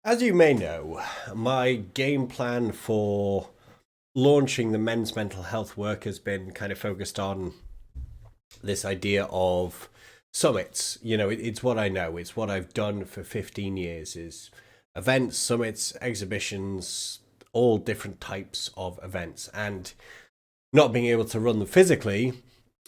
As you may know, my game plan for launching the men's mental health work has been kind of focused on this idea of summits. It's what I know. It's what I've done for 15 years is events, summits, exhibitions, all different types of events. And not being able to run them physically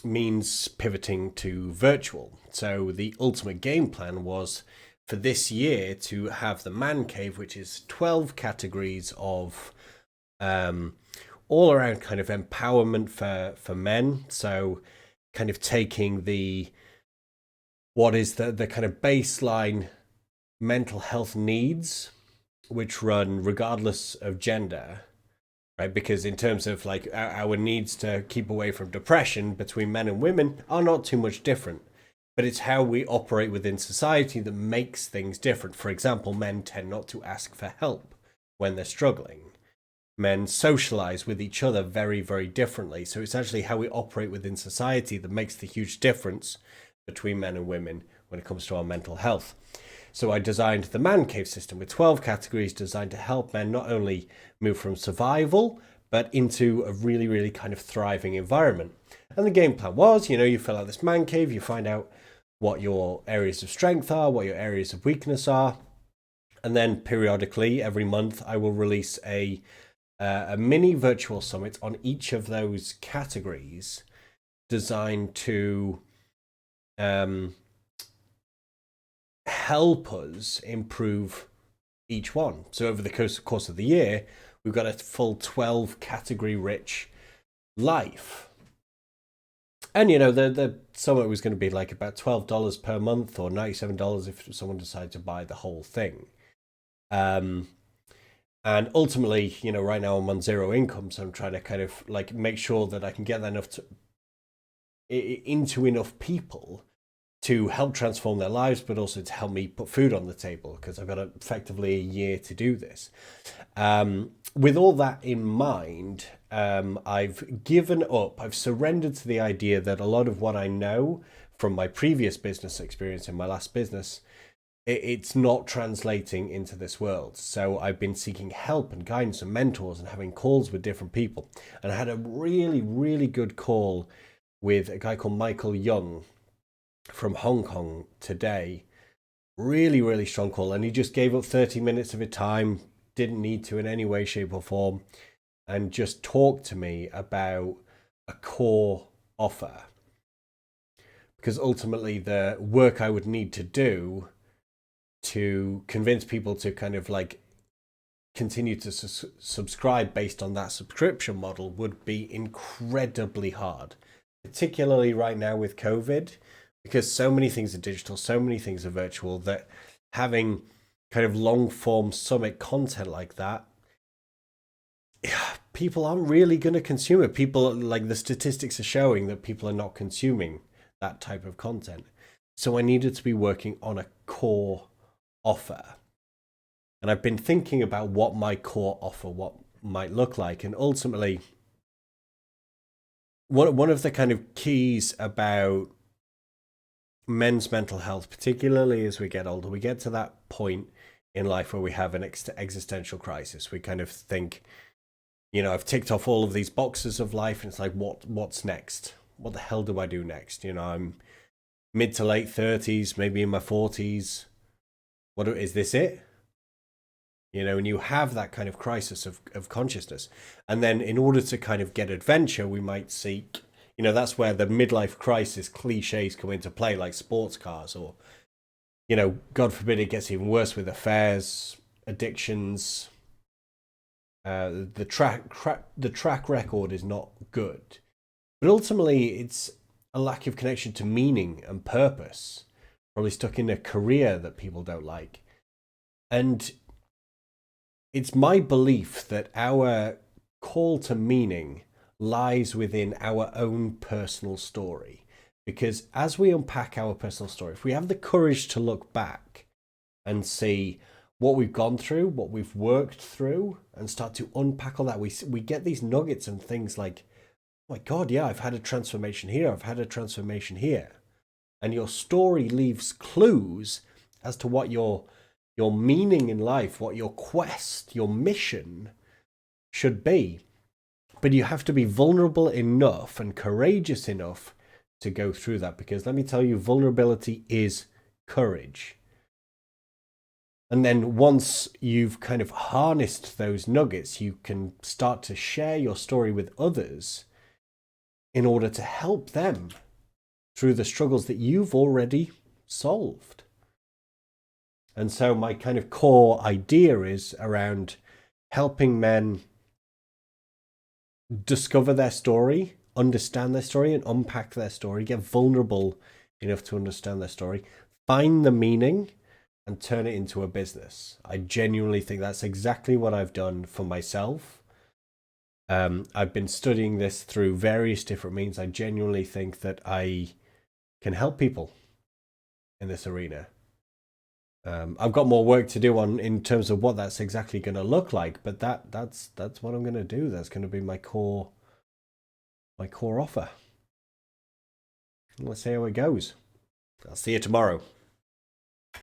means pivoting to virtual. So the ultimate game plan was for this year to have the man cave, which is 12 categories of all around kind of empowerment for men. So kind of taking what is the kind of baseline mental health needs, which run regardless of gender, right? Because in terms of like our needs to keep away from depression between men and women are not too much different, but it's how we operate within society that makes things different. For example, men tend not to ask for help when they're struggling. Men socialize with each other very, very differently. So it's actually how we operate within society that makes the huge difference between men and women when it comes to our mental health. So I designed the man cave system with 12 categories designed to help men not only move from survival, but into a really, really kind of thriving environment. And the game plan was, you fill out this man cave, you find out what your areas of strength are, what your areas of weakness are. And then periodically, every month, I will release a mini virtual summit on each of those categories designed to help us improve each one. So over the course of the year, we've got a full 12 category rich life. And the summit was going to be like about $12 per month or $97 if someone decided to buy the whole thing. And ultimately, right now I'm on zero income, so I'm trying to kind of like make sure that I can get that into enough people to help transform their lives, but also to help me put food on the table, because I've got effectively a year to do this. With all that in mind, I've given up, I've surrendered to the idea that a lot of what I know from my previous business experience in my last business, it's not translating into this world. So I've been seeking help and guidance and mentors and having calls with different people. And I had a really, really good call with a guy called Michael Young from Hong Kong today. Really, really strong call. And he just gave up 30 minutes of his time, didn't need to in any way, shape, or form, and just talked to me about a core offer. Because ultimately, the work I would need to do to convince people to kind of like continue to subscribe based on that subscription model would be incredibly hard, particularly right now with COVID, because so many things are digital, so many things are virtual, that having kind of long form summit content like that, people aren't really going to consume it. People, like, the statistics are showing that people are not consuming that type of content. So I needed to be working on a core offer. And I've been thinking about what my core offer, what might look like. And ultimately, one of the kind of keys about men's mental health, particularly as we get older, we get to that point in life where we have an existential crisis. We kind of think, I've ticked off all of these boxes of life, and it's like, what's next? What the hell do I do next? I'm mid to late 30s, maybe in my 40s. What is this it? And you have that kind of crisis of consciousness. And then in order to kind of get adventure, we might seek, that's where the midlife crisis cliches come into play, like sports cars, or, God forbid it gets even worse with affairs, addictions. The track record is not good. But ultimately, it's a lack of connection to meaning and purpose, probably stuck in a career that people don't like. And it's my belief that our call to meaning lies within our own personal story. Because as we unpack our personal story, if we have the courage to look back and see what we've gone through, what we've worked through, and start to unpack all that, we get these nuggets and things like, oh my God, yeah, I've had a transformation here, I've had a transformation here. And your story leaves clues as to what your your meaning in life, what your quest, your mission should be. But you have to be vulnerable enough and courageous enough to go through that, because let me tell you, vulnerability is courage. And then once you've kind of harnessed those nuggets, you can start to share your story with others in order to help them through the struggles that you've already solved. And so my kind of core idea is around helping men discover their story, understand their story, and unpack their story, get vulnerable enough to understand their story, find the meaning, and turn it into a business. I genuinely think that's exactly what I've done for myself. I've been studying this through various different means. I genuinely think that I can help people in this arena. I've got more work to do on in terms of what that's exactly going to look like, but that's what I'm going to do. That's going to be my core offer. Let's see how it goes. I'll see you tomorrow.